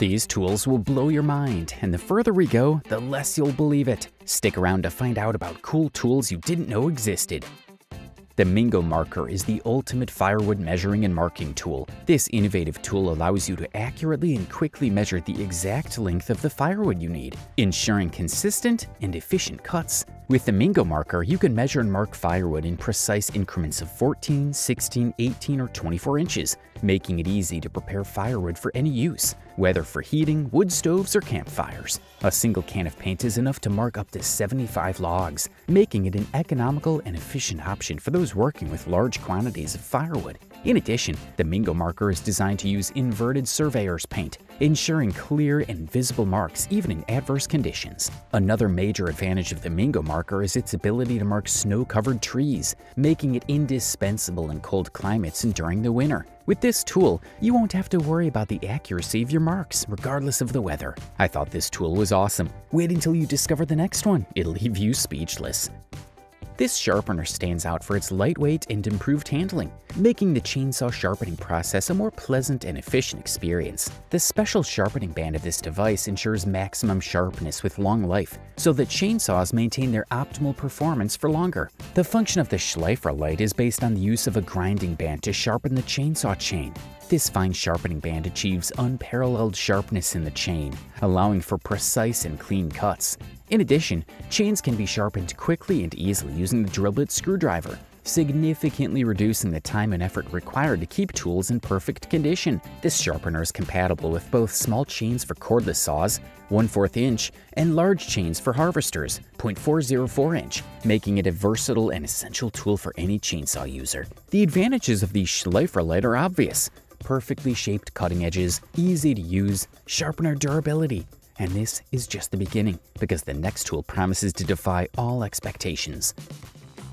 These tools will blow your mind, and the further we go, the less you'll believe it. Stick around to find out about cool tools you didn't know existed. The Mingo marker is the ultimate firewood measuring and marking tool. This innovative tool allows you to accurately and quickly measure the exact length of the firewood you need, ensuring consistent and efficient cuts. With the Mingo marker, you can measure and mark firewood in precise increments of 14, 16, 18, or 24 inches, making it easy to prepare firewood for any use, whether for heating, wood stoves, or campfires. A single can of paint is enough to mark up to 75 logs, making it an economical and efficient option for those working with large quantities of firewood. In addition, the Mingo marker is designed to use inverted surveyor's paint, ensuring clear and visible marks even in adverse conditions. Another major advantage of the Mingo marker is its ability to mark snow-covered trees, making it indispensable in cold climates and during the winter. With this tool, you won't have to worry about the accuracy of your marks, regardless of the weather. I thought this tool was awesome. Wait until you discover the next one. It'll leave you speechless. This sharpener stands out for its lightweight and improved handling, making the chainsaw sharpening process a more pleasant and efficient experience. The special sharpening band of this device ensures maximum sharpness with long life, so that chainsaws maintain their optimal performance for longer. The function of the Schleifer light is based on the use of a grinding band to sharpen the chainsaw chain. This fine sharpening band achieves unparalleled sharpness in the chain, allowing for precise and clean cuts. In addition, chains can be sharpened quickly and easily using the drill bit screwdriver, significantly reducing the time and effort required to keep tools in perfect condition. This sharpener is compatible with both small chains for cordless saws, 1/4 inch, and large chains for harvesters, 0.404 inch, making it a versatile and essential tool for any chainsaw user. The advantages of the Schleifer light are obvious: perfectly shaped cutting edges, easy to use, sharpener durability. And this is just the beginning, because the next tool promises to defy all expectations.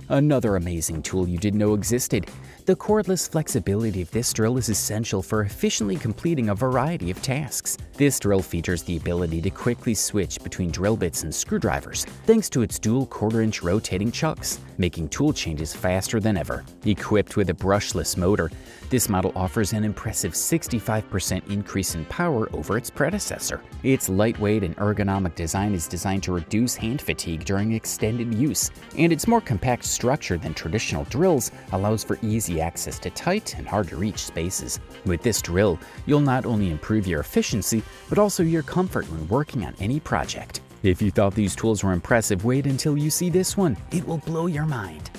Another amazing tool you didn't know existed. The cordless flexibility of this drill is essential for efficiently completing a variety of tasks. This drill features the ability to quickly switch between drill bits and screwdrivers, thanks to its dual 1/4 inch rotating chucks, making tool changes faster than ever. Equipped with a brushless motor, this model offers an impressive 65% increase in power over its predecessor. Its lightweight and ergonomic design is designed to reduce hand fatigue during extended use, and its more compact structure than traditional drills allows for easy access to tight and hard-to-reach spaces. With this drill, you'll not only improve your efficiency, but also your comfort when working on any project. If you thought these tools were impressive, wait until you see this one. It will blow your mind.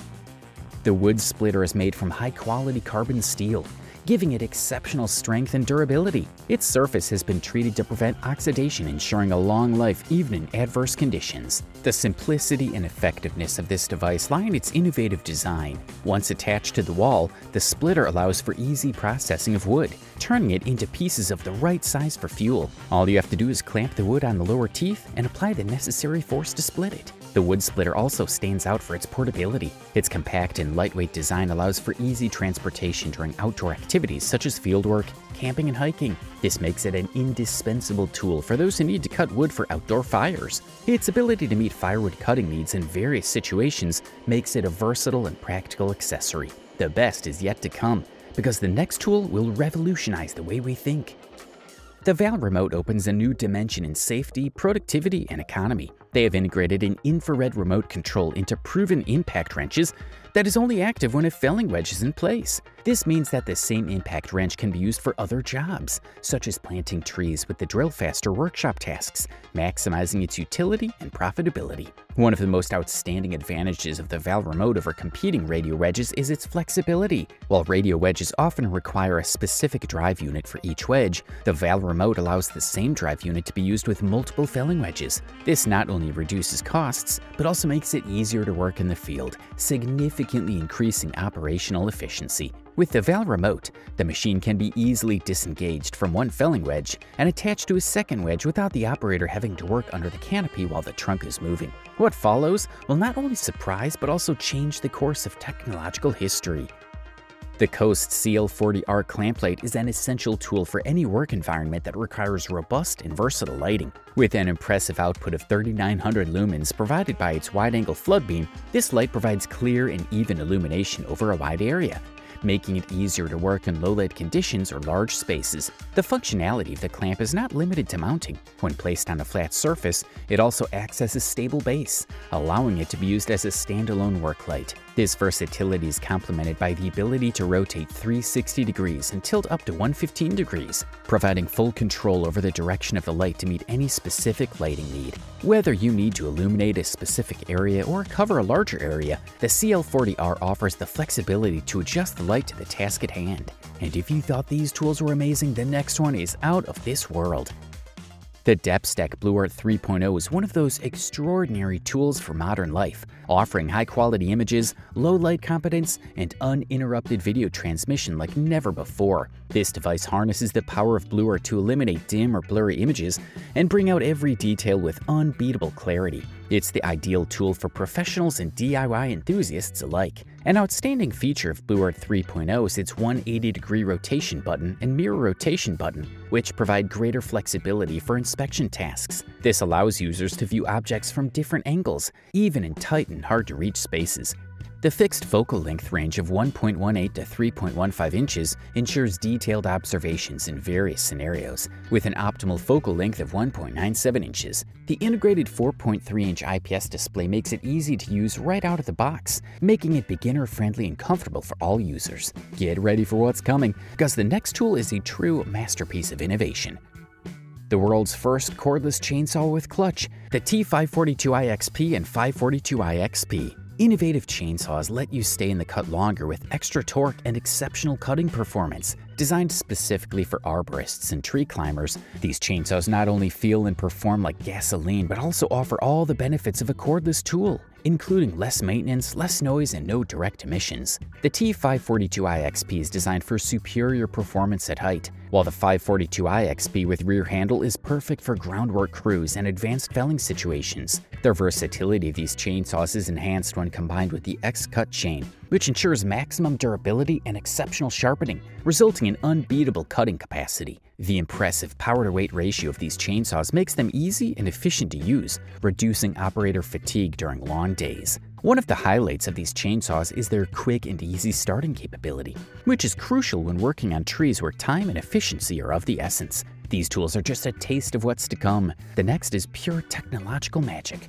The wood splitter is made from high-quality carbon steel, giving it exceptional strength and durability. Its surface has been treated to prevent oxidation, ensuring a long life even in adverse conditions. The simplicity and effectiveness of this device lie in its innovative design. Once attached to the wall, the splitter allows for easy processing of wood, turning it into pieces of the right size for fuel. All you have to do is clamp the wood on the lower teeth and apply the necessary force to split it. The wood splitter also stands out for its portability. Its compact and lightweight design allows for easy transportation during outdoor activities such as fieldwork, camping, and hiking. This makes it an indispensable tool for those who need to cut wood for outdoor fires. Its ability to meet firewood cutting needs in various situations makes it a versatile and practical accessory. The best is yet to come, because the next tool will revolutionize the way we think. The Val Remote opens a new dimension in safety, productivity, and economy. They have integrated an infrared remote control into proven impact wrenches that is only active when a felling wedge is in place. This means that the same impact wrench can be used for other jobs, such as planting trees with the drill faster workshop tasks, maximizing its utility and profitability. One of the most outstanding advantages of the Val Remote over competing radio wedges is its flexibility. While radio wedges often require a specific drive unit for each wedge, the Val Remote allows the same drive unit to be used with multiple felling wedges. This not only reduces costs, but also makes it easier to work in the field, significantly increasing operational efficiency. With the Val Remote, the machine can be easily disengaged from one felling wedge and attached to a second wedge without the operator having to work under the canopy while the trunk is moving. What follows will not only surprise but also change the course of technological history. The Coast CL40R clamp plate is an essential tool for any work environment that requires robust and versatile lighting. With an impressive output of 3,900 lumens provided by its wide-angle flood beam, this light provides clear and even illumination over a wide area. making it easier to work in low light conditions or large spaces. The functionality of the clamp is not limited to mounting. When placed on a flat surface, it also acts as a stable base, allowing it to be used as a standalone work light. This versatility is complemented by the ability to rotate 360 degrees and tilt up to 115 degrees, providing full control over the direction of the light to meet any specific lighting need. Whether you need to illuminate a specific area or cover a larger area, the CL40R offers the flexibility to adjust the light to the task at hand. And if you thought these tools were amazing, the next one is out of this world. The DepthStack BlueArt 3.0 is one of those extraordinary tools for modern life, offering high-quality images, low light competence, and uninterrupted video transmission like never before. This device harnesses the power of BlueArt to eliminate dim or blurry images and bring out every detail with unbeatable clarity. It's the ideal tool for professionals and DIY enthusiasts alike. An outstanding feature of BlueArt 3.0 is its 180-degree rotation button and mirror rotation button, which provide greater flexibility for inspection tasks. This allows users to view objects from different angles, even in tight and hard-to-reach spaces. The fixed focal length range of 1.18 to 3.15 inches ensures detailed observations in various scenarios, with an optimal focal length of 1.97 inches. The integrated 4.3-inch IPS display makes it easy to use right out of the box, making it beginner-friendly and comfortable for all users. Get ready for what's coming, because the next tool is a true masterpiece of innovation. The world's first cordless chainsaw with clutch, the T542iXP and 542iXP. Innovative chainsaws let you stay in the cut longer with extra torque and exceptional cutting performance. Designed specifically for arborists and tree climbers, these chainsaws not only feel and perform like gasoline, but also offer all the benefits of a cordless tool, including less maintenance, less noise, and no direct emissions. The T542iXP is designed for superior performance at height, while the 542iXP with rear handle is perfect for groundwork crews and advanced felling situations. The versatility of these chainsaws is enhanced when combined with the X-Cut chain, which ensures maximum durability and exceptional sharpening, resulting in unbeatable cutting capacity. The impressive power-to-weight ratio of these chainsaws makes them easy and efficient to use, reducing operator fatigue during long days. One of the highlights of these chainsaws is their quick and easy starting capability, which is crucial when working on trees where time and efficiency are of the essence. These tools are just a taste of what's to come. The next is pure technological magic.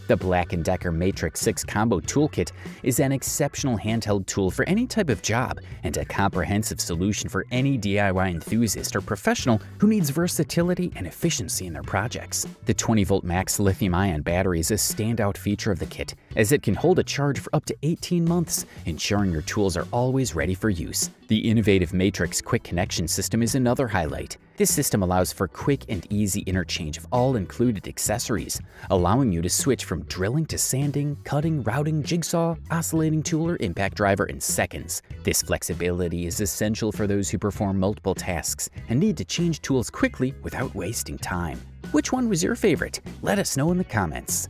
The Black & Decker Matrix 6 Combo Toolkit is an exceptional handheld tool for any type of job and a comprehensive solution for any DIY enthusiast or professional who needs versatility and efficiency in their projects. The 20-volt max lithium-ion battery is a standout feature of the kit, as it can hold a charge for up to 18 months, ensuring your tools are always ready for use. The innovative Matrix Quick Connection system is another highlight. This system allows for quick and easy interchange of all included accessories, allowing you to switch from drilling to sanding, cutting, routing, jigsaw, oscillating tool, or impact driver in seconds. This flexibility is essential for those who perform multiple tasks and need to change tools quickly without wasting time. Which one was your favorite? Let us know in the comments.